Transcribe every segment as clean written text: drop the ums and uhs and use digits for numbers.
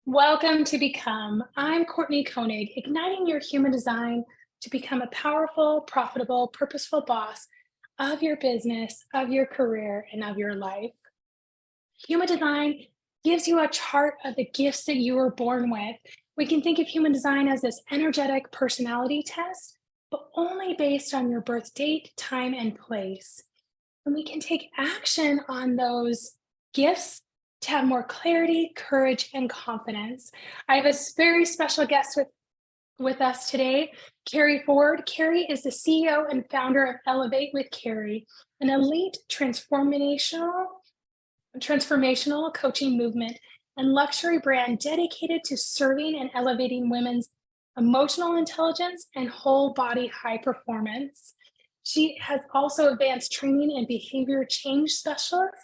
Welcome to Become. I'm Courtney Koenig, igniting your human design to become a powerful, profitable, purposeful boss of your business, of your career, and of your life. Human design gives you a chart of the gifts that you were born with. We can think of human design as this energetic personality test, but only based on your birth date, time, and place. And we can take action on those gifts to have more clarity, courage, and confidence. I have a very special guest with us today, Keri Ford. Keri is the CEO and founder of Elevate with Keri, an elite transformational coaching movement and luxury brand dedicated to serving and elevating women's emotional intelligence and whole body high performance. She has also advanced training and behavior change specialist,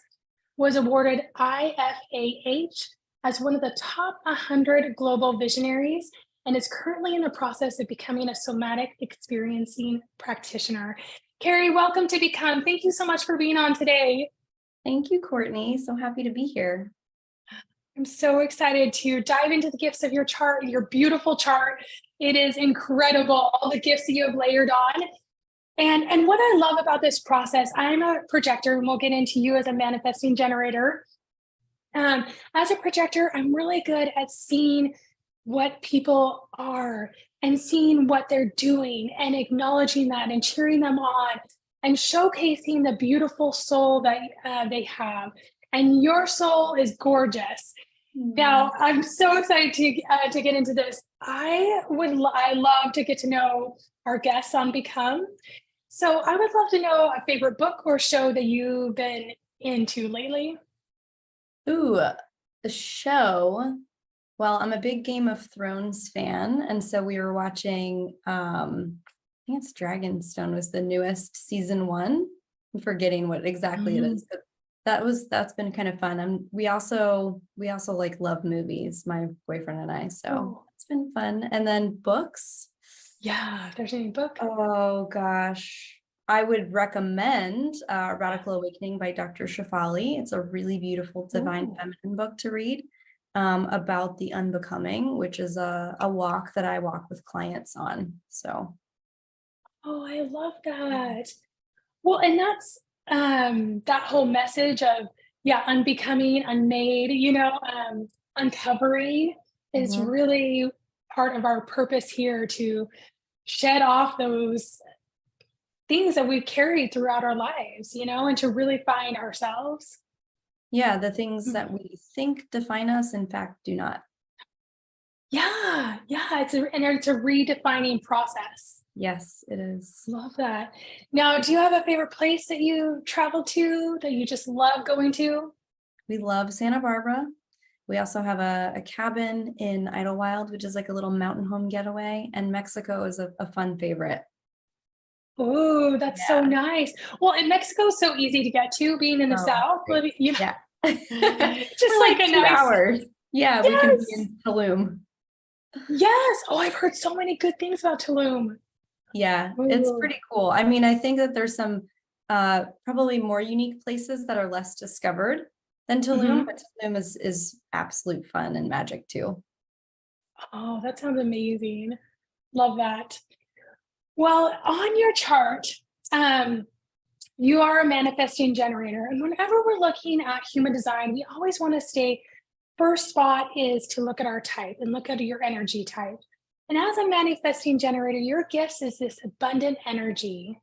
was awarded IFAH as one of the top 100 global visionaries, and is currently in the process of becoming a somatic experiencing practitioner. Keri, welcome to Become. Thank you so much for being on today. Thank you, Courtney. So happy to be here. I'm so excited to dive into the gifts of your chart, your beautiful chart. It is incredible, all the gifts that you have layered on. And what I love about this process, I'm a projector, and we'll get into you as a manifesting generator. As a projector, I'm really good at seeing what people are and seeing what they're doing and acknowledging that and cheering them on and showcasing the beautiful soul that they have. And your soul is gorgeous. Now, I'm so excited to get into this. I love to get to know our guests on Become. So I would love to know a favorite book or show that you've been into lately. Ooh, the show. Well, I'm a big Game of Thrones fan, and so we were watching. I think it's Dragonstone was the newest season 1. I'm forgetting what exactly it is, but that's been kind of fun. And we also like love movies, my boyfriend and I. So it's been fun. And then books. Yeah, if there's any book. Oh gosh. I would recommend Radical Awakening by Dr. Shefali. It's a really beautiful divine feminine book to read about the unbecoming, which is a walk that I walk with clients on. So. Oh, I love that. Well, and that's that whole message of, unbecoming, unmade, uncovering is really part of our purpose here, to shed off those things that we've carried throughout our lives, and to really find ourselves. Yeah, the things that we think define us, in fact, do not. Yeah, it's a redefining process. Yes, it is. Love that. Now, do you have a favorite place that you travel to that you just love going to? We love Santa Barbara. We also have a cabin in Idlewild, which is like a little mountain home getaway. And Mexico is a fun favorite. Oh, that's so nice. Well, and Mexico is so easy to get to, being in the South. Yeah. Just like a 2 nice hours. Yeah, we can be in Tulum. Yes. Oh, I've heard so many good things about Tulum. Yeah, it's pretty cool. I mean, I think that there's some probably more unique places that are less discovered than Tulum, but Tulum is absolute fun and magic too. Oh, that sounds amazing. Love that. Well, on your chart, you are a manifesting generator. And whenever we're looking at human design, we always want to stay, first spot is to look at our type and look at your energy type. And as a manifesting generator, your gifts is this abundant energy.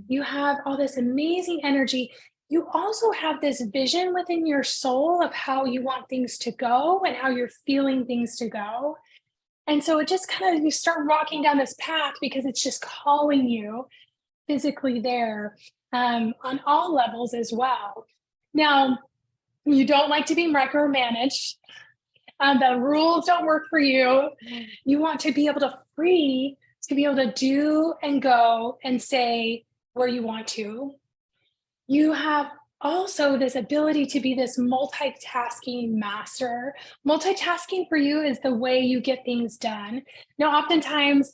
You have all this amazing energy. You also have this vision within your soul of how you want things to go and how you're feeling things to go. And so it just kind of, you start walking down this path because it's just calling you physically there, on all levels as well. Now, you don't like to be micromanaged. The rules don't work for you. You want to be able to be able to do and go and say where you want to. You have also this ability to be this multitasking master. Multitasking for you is the way you get things done. Now, oftentimes,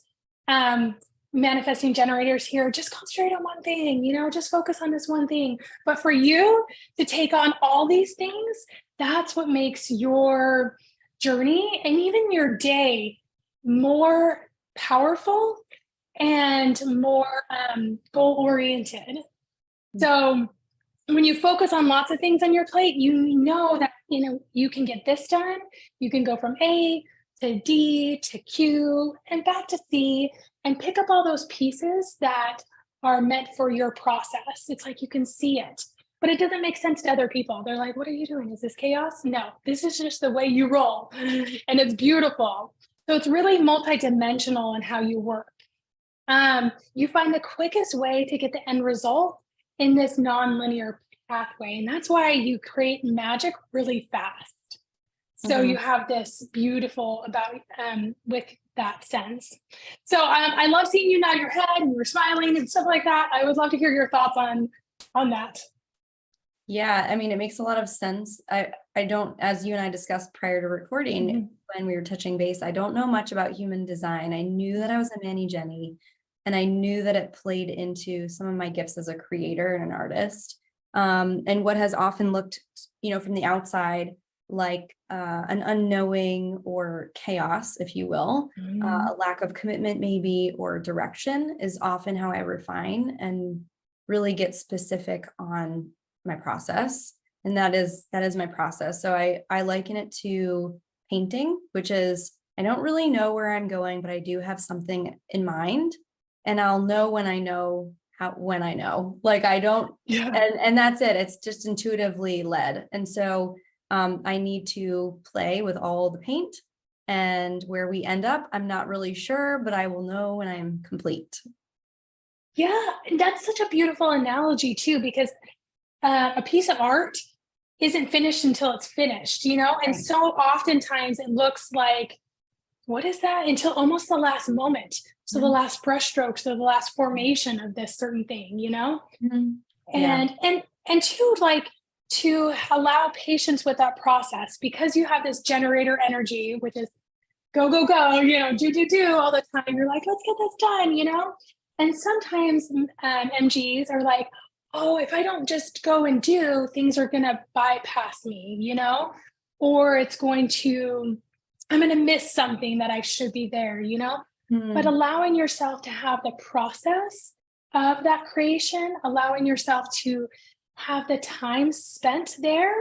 manifesting generators here, just concentrate on one thing, just focus on this one thing. But for you to take on all these things, that's what makes your journey and even your day more powerful and more goal oriented. So when you focus on lots of things on your plate, you know that you can get this done. You can go from A to D to Q and back to C and pick up all those pieces that are meant for your process. It's like you can see it, but it doesn't make sense to other people. They're like, what are you doing? Is this chaos? No, this is just the way you roll. And it's beautiful. So it's really multidimensional in how you work. You find the quickest way to get the end result in this nonlinear pathway. And that's why you create magic really fast. So you have this beautiful about with that sense. So I love seeing you nod your head and you're smiling and stuff like that. I would love to hear your thoughts on that. Yeah, I mean, it makes a lot of sense. I don't, as you and I discussed prior to recording, when we were touching base, I don't know much about human design. I knew that I was a Manny Jenny, and I knew that it played into some of my gifts as a creator and an artist. And what has often looked, from the outside, like an unknowing or chaos, if you will, a lack of commitment maybe, or direction is often how I refine and really get specific on my process. And that is my process. So I liken it to painting, which is, I don't really know where I'm going, but I do have something in mind, and I'll know when I know when I know, like I don't, and that's it. It's just intuitively led. And so I need to play with all the paint, and where we end up, I'm not really sure, but I will know when I'm complete. Yeah, that's such a beautiful analogy too, because a piece of art isn't finished until it's finished, And Right. so oftentimes it looks like, what is that? Until almost the last moment. So the last brush strokes or the last formation of this certain thing, Yeah. And two, like to allow patience with that process, because you have this generator energy, which is go, go, go, do all the time. You're like, let's get this done. And sometimes MGs are like, oh, if I don't just go and do, things are going to bypass me, or I'm going to miss something that I should be there, But allowing yourself to have the process of that creation, allowing yourself to have the time spent there,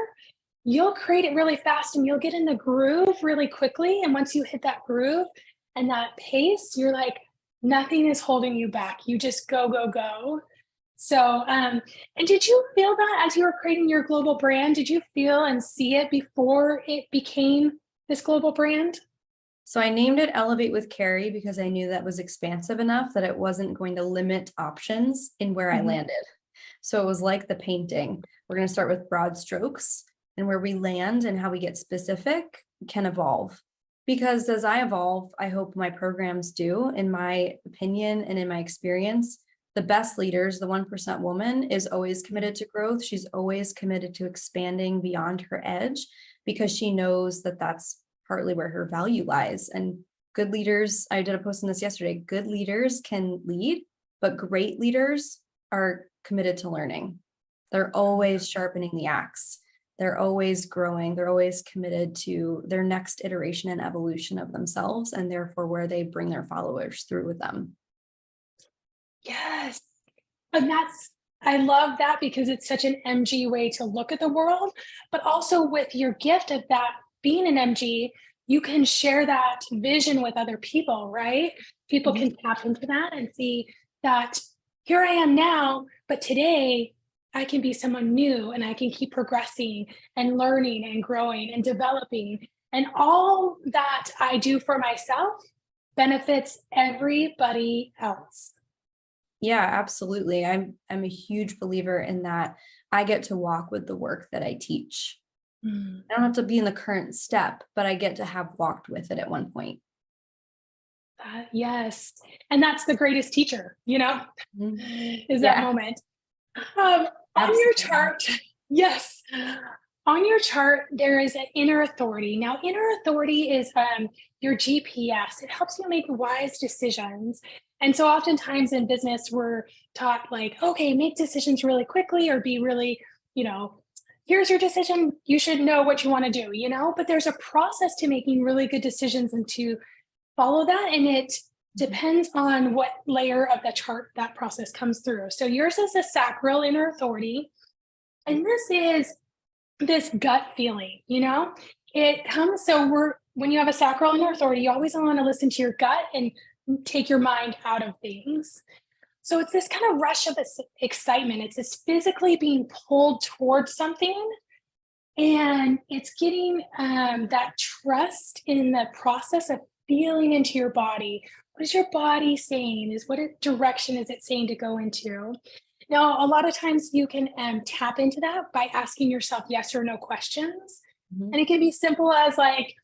you'll create it really fast and you'll get in the groove really quickly. And once you hit that groove and that pace, you're like, nothing is holding you back. You just go, go, go. So, and did you feel that as you were creating your global brand? Did you feel and see it before it became this global brand? So I named it Elevate with Keri because I knew that was expansive enough that it wasn't going to limit options in where I landed. So it was like the painting. We're going to start with broad strokes, and where we land and how we get specific can evolve. Because as I evolve, I hope my programs do, in my opinion and in my experience. The best leaders, the 1% woman, is always committed to growth. She's always committed to expanding beyond her edge, because she knows that that's partly where her value lies. And good leaders, I did a post on this yesterday, good leaders can lead, but great leaders are committed to learning. They're always sharpening the axe. They're always growing. They're always committed to their next iteration and evolution of themselves, and therefore where they bring their followers through with them. Yes. And I love that, because it's such an MG way to look at the world, but also with your gift of that being an MG, you can share that vision with other people, right? People can tap into that and see that here I am now, but today I can be someone new and I can keep progressing and learning and growing and developing. And all that I do for myself benefits everybody else. Yeah, absolutely. I'm a huge believer in that. I get to walk with the work that I teach. I don't have to be in the current step, but I get to have walked with it at one point. Yes. And that's the greatest teacher, is that moment. On your chart, yes. On your chart, there is an inner authority. Now, inner authority is your GPS. It helps you make wise decisions. And so oftentimes in business, we're taught like, okay, make decisions really quickly or be really, here's your decision. You should know what you want to do, but there's a process to making really good decisions and to follow that. And it depends on what layer of the chart that process comes through. So yours is the sacral inner authority. And this is this gut feeling, it comes. When you have a sacral inner authority, you always want to listen to your gut and take your mind out of things. So it's this kind of rush of excitement. It's this physically being pulled towards something. And it's getting that trust in the process of feeling into your body. What is your body saying? What direction is it saying to go into? Now, a lot of times you can tap into that by asking yourself yes or no questions. Mhm. And it can be simple as like,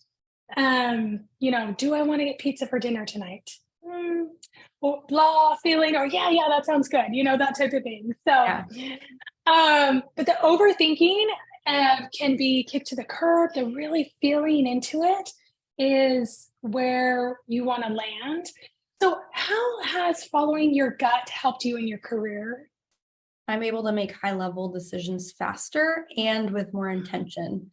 do I want to get pizza for dinner tonight? Or blah feeling, or yeah, that sounds good, that type of thing. So, Yeah. But the overthinking can be kicked to the curb. The really feeling into it is where you want to land. So, how has following your gut helped you in your career? I'm able to make high level decisions faster and with more intention.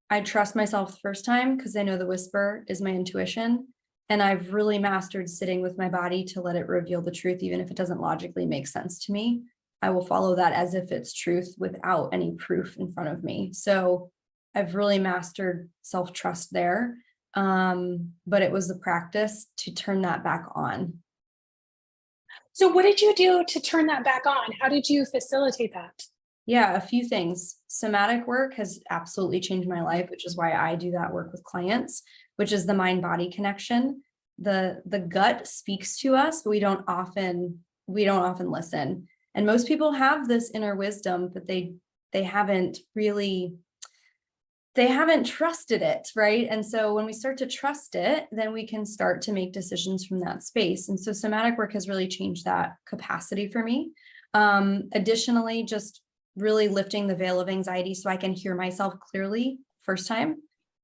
I trust myself the first time because I know the whisper is my intuition. And I've really mastered sitting with my body to let it reveal the truth, even if it doesn't logically make sense to me. I will follow that as if it's truth without any proof in front of me. So I've really mastered self-trust there. But it was the practice to turn that back on. So, what did you do to turn that back on? How did you facilitate that? Yeah, a few things. Somatic work has absolutely changed my life, which is why I do that work with clients, which is the mind-body connection. The gut speaks to us, but we don't often listen. And most people have this inner wisdom, but they haven't trusted it, right? And so when we start to trust it, then we can start to make decisions from that space. And so somatic work has really changed that capacity for me. Additionally, just really lifting the veil of anxiety so I can hear myself clearly first time.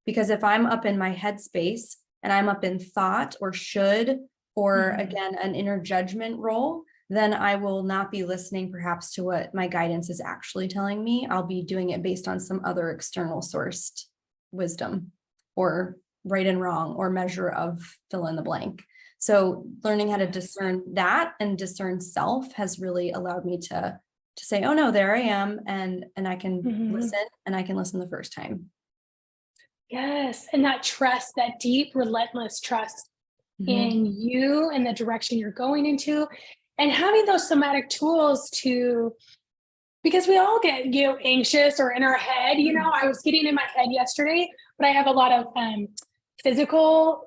Because if I'm up in my headspace and I'm up in thought or should, or again, an inner judgment role, then I will not be listening perhaps to what my guidance is actually telling me. I'll be doing it based on some other external sourced wisdom or right and wrong or measure of fill in the blank. So learning how to discern that and discern self has really allowed me to say, oh no, there I am. And I can listen, and I can listen the first time. Yes. And that trust, that deep, relentless trust in you and the direction you're going into, and having those somatic tools because we all get anxious or in our head. I was getting in my head yesterday, but I have a lot of physical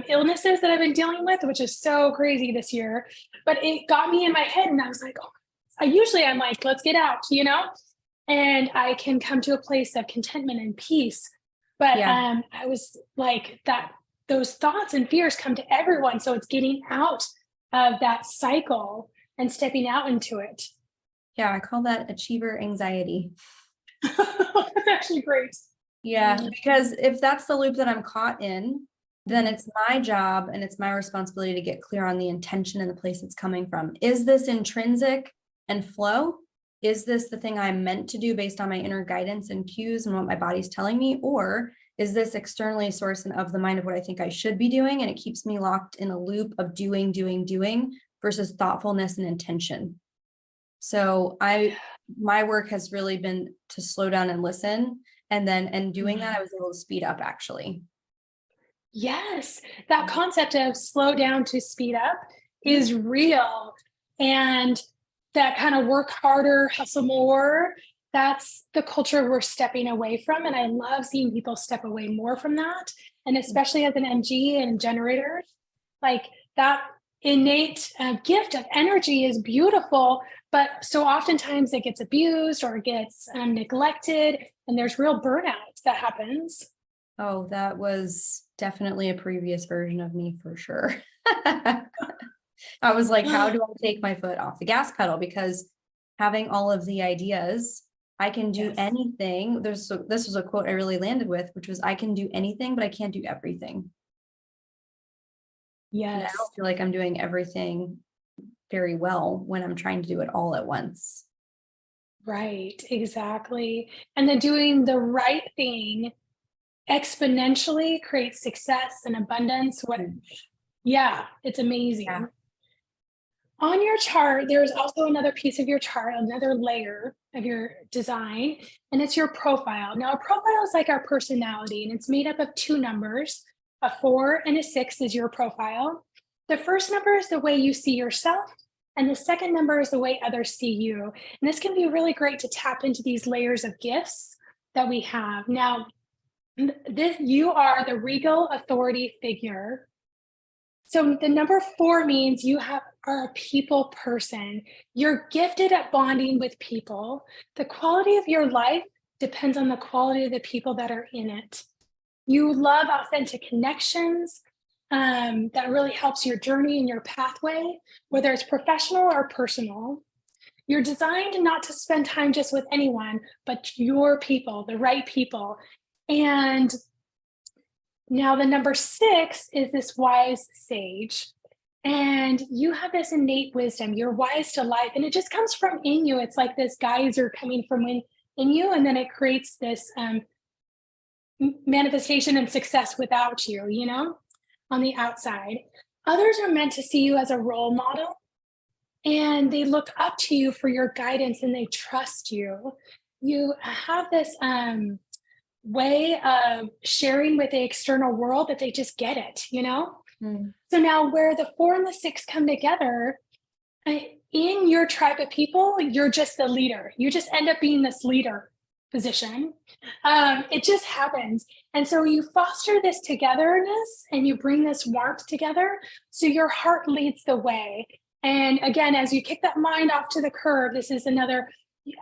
illnesses that I've been dealing with, which is so crazy this year. But it got me in my head, and I was like, I'm like, let's get out, and I can come to a place of contentment and peace. But I was like that. Those thoughts and fears come to everyone, so it's getting out of that cycle and stepping out into it. Yeah, I call that achiever anxiety. That's actually great. Yeah, because if that's the loop that I'm caught in, then it's my job and it's my responsibility to get clear on the intention and the place it's coming from. Is this intrinsic and flow? Is this the thing I'm meant to do based on my inner guidance and cues and what my body's telling me? Or is this externally sourced and of the mind of what I think I should be doing? And it keeps me locked in a loop of doing versus thoughtfulness and intention. So my work has really been to slow down and listen. And doing that, I was able to speed up actually. Yes, that concept of slow down to speed up is real. And that kind of work harder, hustle more, that's the culture we're stepping away from. And I love seeing people step away more from that. And especially as an MG and generator, like that innate gift of energy is beautiful, but so oftentimes it gets abused or it gets neglected, and there's real burnout that happens. Oh, that was definitely a previous version of me for sure. I was like, how do I take my foot off the gas pedal? Because having all of the ideas, I can do anything. This was a quote I really landed with, which was, I can do anything, but I can't do everything. Yes. And I don't feel like I'm doing everything very well when I'm trying to do it all at once. Right, exactly. And then doing the right thing exponentially creates success and abundance. What, Huge. yeah, it's Yeah. amazing. On your chart, there's also another piece of your chart, another layer of your design, and it's your profile. Now, a profile is like our personality, and it's made up of two numbers. A 4 and a 6 is your profile. The first number is the way you see yourself, and the second number is the way others see you. And this can be really great to tap into these layers of gifts that we have. Now, this you are the regal authority figure. So the number 4 means are a people person. You're gifted at bonding with people. The quality of your life depends on the quality of the people that are in it. You love authentic connections. That really helps your journey and your pathway, whether it's professional or personal. You're designed not to spend time just with anyone, but your people, the right people. And now, the number 6 is this wise sage. And you have this innate wisdom. You're wise to life, and it just comes from in you. It's like this geyser coming from in you, and then it creates this manifestation and success without you, on the outside. Others are meant to see you as a role model, and they look up to you for your guidance and they trust you. You have this way of sharing with the external world that they just get it. Mm. So now, where the 4 and the 6 come together, in your tribe of people, you're just the leader. You just end up being this leader position. It just happens. And so you foster this togetherness and you bring this warmth together. So your heart leads the way. And again, as you kick that mind off to the curb, this is another,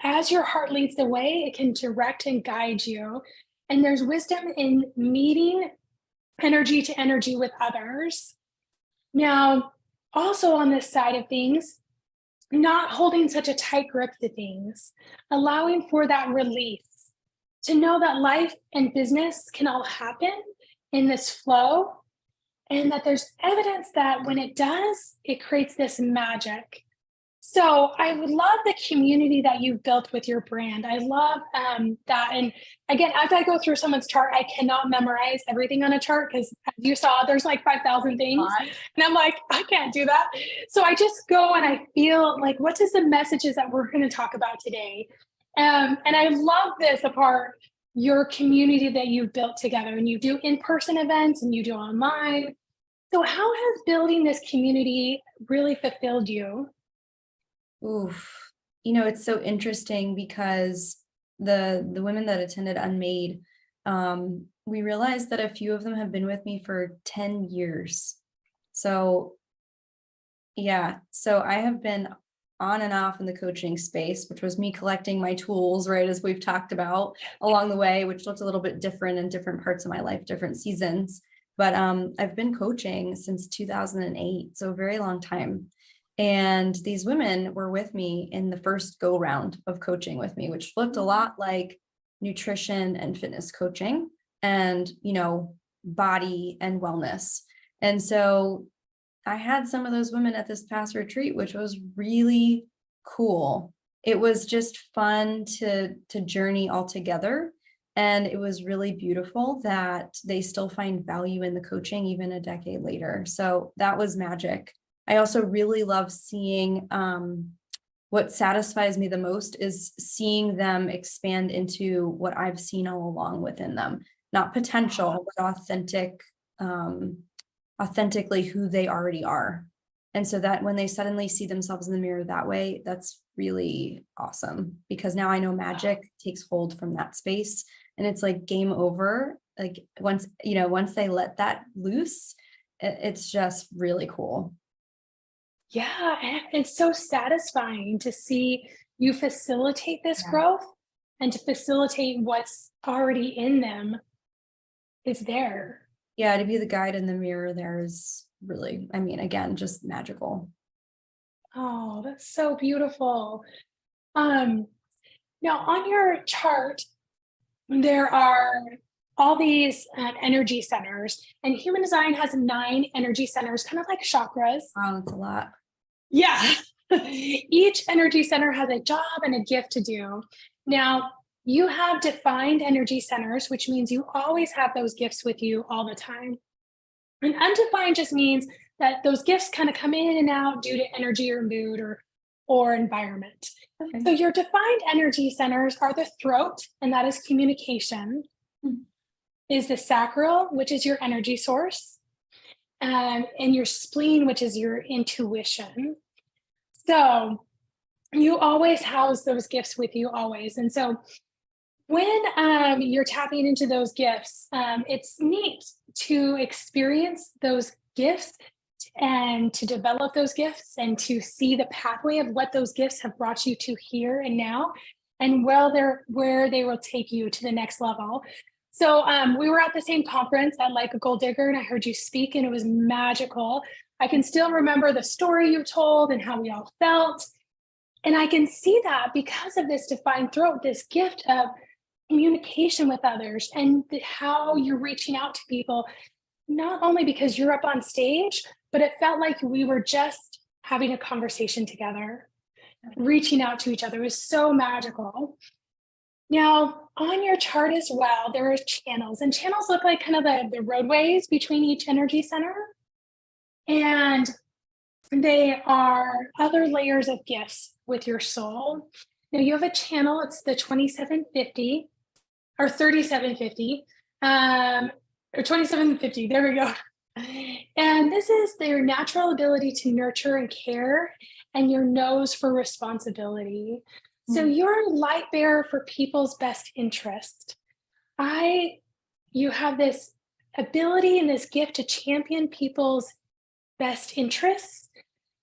as your heart leads the way, it can direct and guide you. And there's wisdom in meeting energy to energy with others. Now, also on this side of things, not holding such a tight grip to things, allowing for that release, to know that life and business can all happen in this flow, and that there's evidence that when it does, it creates this magic. So I would love the community that you've built with your brand. I love that. And again, as I go through someone's chart, I cannot memorize everything on a chart because, as you saw, there's like 5,000 things. And I'm like, I can't do that. So I just go and I feel like, what is the messages that we're going to talk about today? And I love this apart your community that you've built together, and you do in-person events and you do online. So how has building this community really fulfilled you? Oof. It's so interesting because the women that attended Unmade, we realized that a few of them have been with me for 10 years. So yeah, so I have been on and off in the coaching space, which was me collecting my tools, right, as we've talked about along the way, which looked a little bit different in different parts of my life, different seasons. But I've been coaching since 2008, so a very long time. And these women were with me in the first go round of coaching with me, which looked a lot like nutrition and fitness coaching and, body and wellness. And so I had some of those women at this past retreat, which was really cool. It was just fun to journey all together. And it was really beautiful that they still find value in the coaching even a decade later. So that was magic. I also really love seeing what satisfies me the most is seeing them expand into what I've seen all along within them, not potential, but authentically who they already are. And so that when they suddenly see themselves in the mirror that way, that's really awesome because now I know magic takes hold from that space and it's like game over. Like once they let that loose, it's just really cool. Yeah, and it's so satisfying to see you facilitate this Yeah. growth and to facilitate what's already in them is there. Yeah, to be the guide in the mirror there is really, again, just magical. Oh, that's so beautiful. Um, Now on your chart, there are all these energy centers, and human design has 9 energy centers, kind of like chakras. Wow, that's a lot. Yeah. Each energy center has a job and a gift to do. Now, you have defined energy centers, which means you always have those gifts with you all the time. And undefined just means that those gifts kind of come in and out due to energy or mood or environment. Okay. So your defined energy centers are the throat, and that is communication, is the sacral, which is your energy source, and your spleen, which is your intuition. So you always house those gifts with you always. And so when you're tapping into those gifts, it's neat to experience those gifts and to develop those gifts and to see the pathway of what those gifts have brought you to here and now, and where they will take you to the next level. So we were at the same conference at Like a Gold Digger, and I heard you speak, and it was magical. I can still remember the story you told and how we all felt. And I can see that because of this defined throat, this gift of communication with others, and how you're reaching out to people, not only because you're up on stage, but it felt like we were just having a conversation together, reaching out to each other. It was so magical. Now, on your chart as well, there are channels, and channels look like kind of the roadways between each energy center. And they are other layers of gifts with your soul. Now, you have a channel, it's the 2750 or 3750, or 2750, there we go. And this is their natural ability to nurture and care, and your nose for responsibility. So you're a light bearer for people's best interest. You have this ability and this gift to champion people's best interests.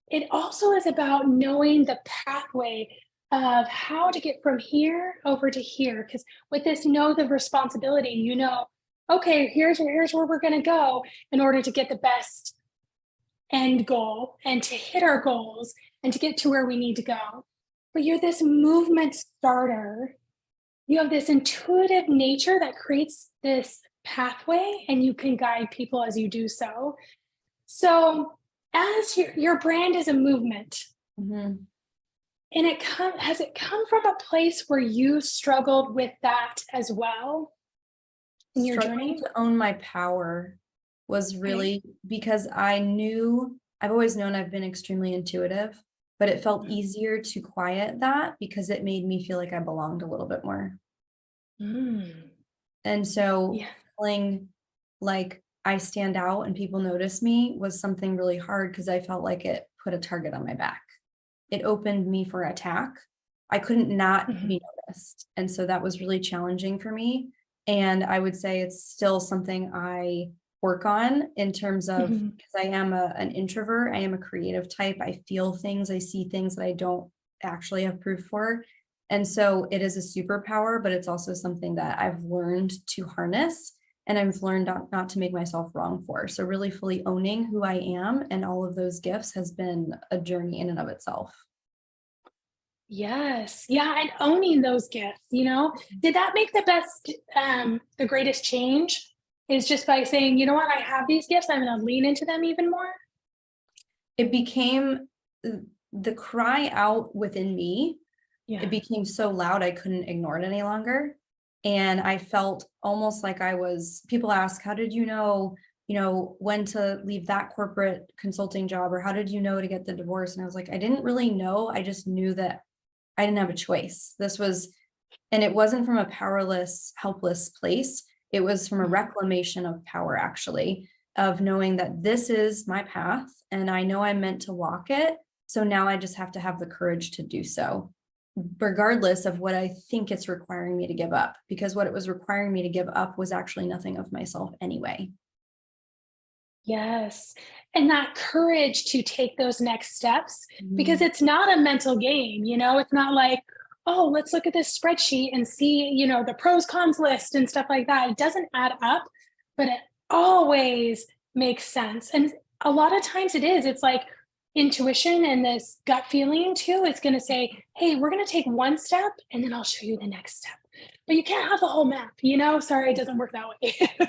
It also is about knowing the pathway of how to get from here over to here. Because with this know the responsibility, you know, okay, here's where we're going to go in order to get the best end goal and to hit our goals and to get to where we need to go. But you're this movement starter. You have this intuitive nature that creates this pathway, and you can guide people as you do so. So as your brand is a movement, and has it come from a place where you struggled with that as well in your journey? To own my power was really because I've always known I've been extremely intuitive, but it felt easier to quiet that because it made me feel like I belonged a little bit more. And so feeling like I stand out and people notice me was something really hard because I felt like it put a target on my back. It opened me for attack. I couldn't not be noticed. And so that was really challenging for me. And I would say it's still something I work on in terms of, because I am an introvert, I am a creative type. I feel things, I see things that I don't actually have proof for. And so it is a superpower, but it's also something that I've learned to harness, and I've learned not to make myself wrong for. So really fully owning who I am and all of those gifts has been a journey in and of itself. Yes. Yeah. And owning those gifts, did that make the greatest change? Is just by saying, you know what, I have these gifts, I'm going to lean into them even more? It became the cry out within me. It became so loud, I couldn't ignore it any longer. And I felt almost like people ask, how did you know, when to leave that corporate consulting job, or how did you know to get the divorce? And I was like, I didn't really know. I just knew that I didn't have a choice. And it wasn't from a powerless, helpless place. It was from a reclamation of power, actually, of knowing that this is my path and I know I'm meant to walk it. So now I just have to have the courage to do so, regardless of what I think it's requiring me to give up, because what it was requiring me to give up was actually nothing of myself anyway. Yes. And that courage to take those next steps, because it's not a mental game, it's not like, oh, let's look at this spreadsheet and see, the pros, cons list and stuff like that. It doesn't add up, but it always makes sense. And a lot of times it's like intuition and this gut feeling too. It's going to say, hey, we're going to take one step and then I'll show you the next step. but you can't have the whole map, Sorry, it doesn't work that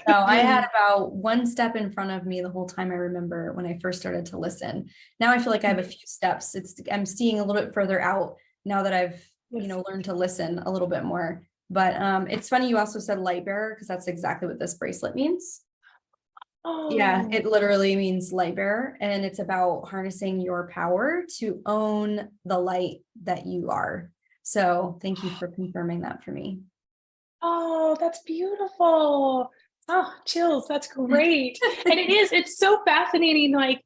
No, I had way. about one step in front of me the whole time. I remember when I first started to listen. Now I feel like I have a few steps. I'm seeing a little bit further out now that I've, Yes. learned to listen a little bit more. But it's funny you also said light bearer, because that's exactly what this bracelet means. Yeah, Oh, it literally means light bearer, and it's about harnessing your power to own the light that you are. So thank you for confirming that for me. oh, that's beautiful. Oh, chills. That's great. And it's so fascinating, like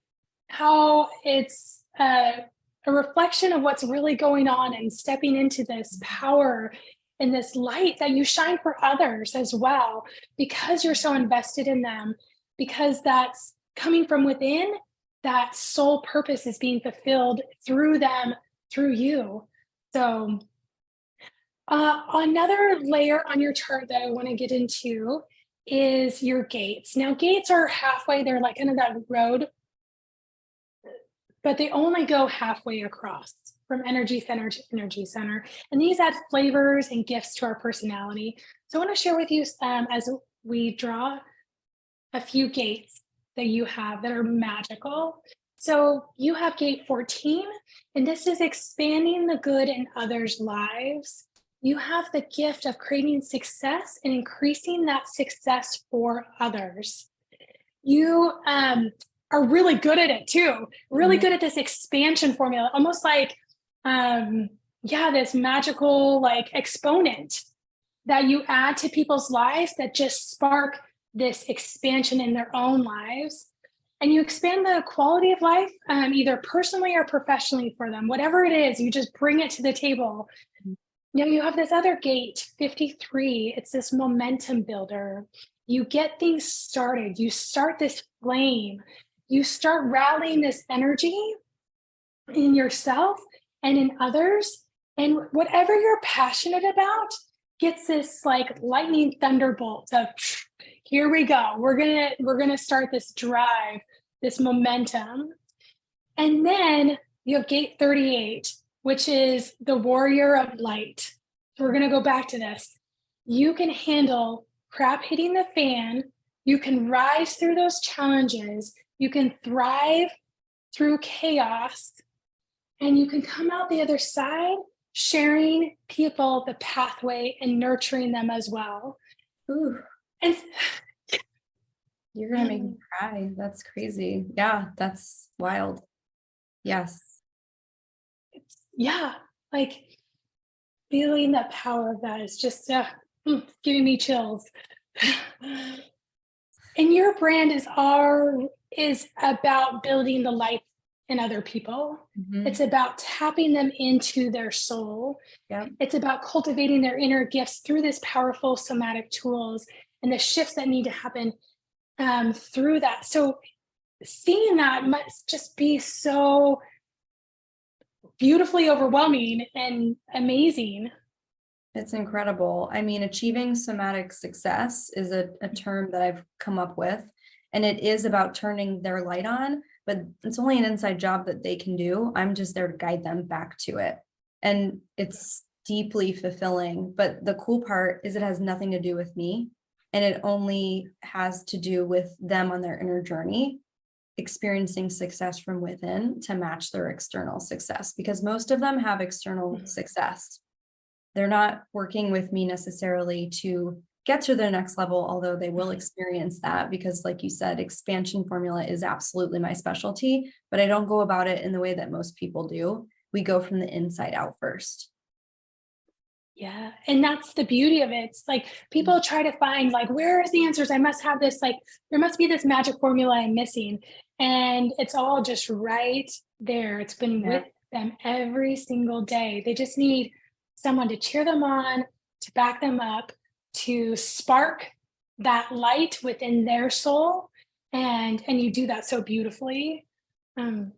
how it's a reflection of what's really going on and stepping into this power and this light that you shine for others as well, because you're so invested in them, because that's coming from within, that soul purpose is being fulfilled through them, through you. So, another layer on your chart that I want to get into is your gates. Now, gates are halfway, they're like kind of that road, but they only go halfway across from energy center to energy center. And these add flavors and gifts to our personality. So I want to share with you as we draw a few gates that you have that are magical. So you have gate 14, and this is expanding the good in others' lives. You have the gift of creating success and increasing that success for others. You are really good at it too, really good at this expansion formula, almost like, this magical like exponent that you add to people's lives that just spark this expansion in their own lives. And you expand the quality of life, either personally or professionally for them, whatever it is, you just bring it to the table. Now you have this other gate, 53. It's this momentum builder. You get things started. You start this flame. You start rallying this energy in yourself and in others. And whatever you're passionate about gets this like lightning thunderbolt of here we go. We're gonna start this drive, this momentum. And then you have gate 38, which is the warrior of light. So we're going to go back to this. You can handle crap hitting the fan. You can rise through those challenges. You can thrive through chaos. And you can come out the other side sharing people the pathway and nurturing them as well. Ooh, And you're gonna make me cry. That's crazy. Yeah, that's wild. Yes. yeah, like feeling that power of that is just giving me chills. And your brand is about building the light in other people. It's about tapping them into their soul. Yep. It's about cultivating their inner gifts through this powerful somatic tools and the shifts that need to happen through that. So seeing that must just be so beautifully overwhelming and amazing. It's incredible. I mean, achieving somatic success is a term that I've come up with, and it is about turning their light on, but it's only an inside job that they can do. I'm just there to guide them back to it. And it's deeply fulfilling. But the cool part is it has nothing to do with me, and it only has to do with them on their inner journey, experiencing success from within to match their external success, because most of them have external success. They're not working with me necessarily to get to their next level, although they will experience that because, like you said, expansion formula is absolutely my specialty, but I don't go about it in the way that most people do. We go from the inside out first. Yeah. And that's the beauty of it. It's like people try to find like, where is the answers? I must have this, like, there must be this magic formula I'm missing. And it's all just right there. It's been with them every single day. They just need someone to cheer them on, to back them up, to spark that light within their soul. And you do that so beautifully. So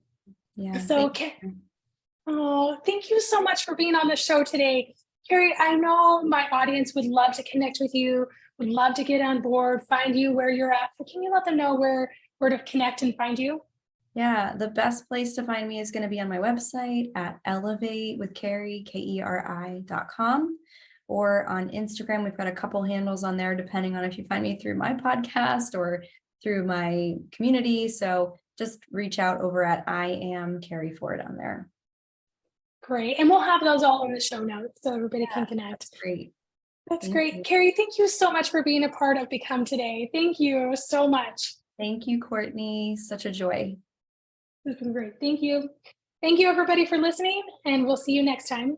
thank you so much for being on the show today. Keri, I know my audience would love to connect with you, would love to get on board, find you where you're at. So can you let them know where to connect and find you? Yeah, the best place to find me is going to be on my website at elevatewithkeri.com. or on Instagram. We've got a couple handles on there, depending on if you find me through my podcast or through my community. So just reach out over at I am Keri Ford on there. Great. And we'll have those all in the show notes so everybody can connect. That's great. That's Thank great. you. Keri, thank you so much for being a part of Become Today. Thank you so much. Thank you, Courtney. Such a joy. It's been great. Thank you. Thank you, everybody, for listening, and we'll see you next time.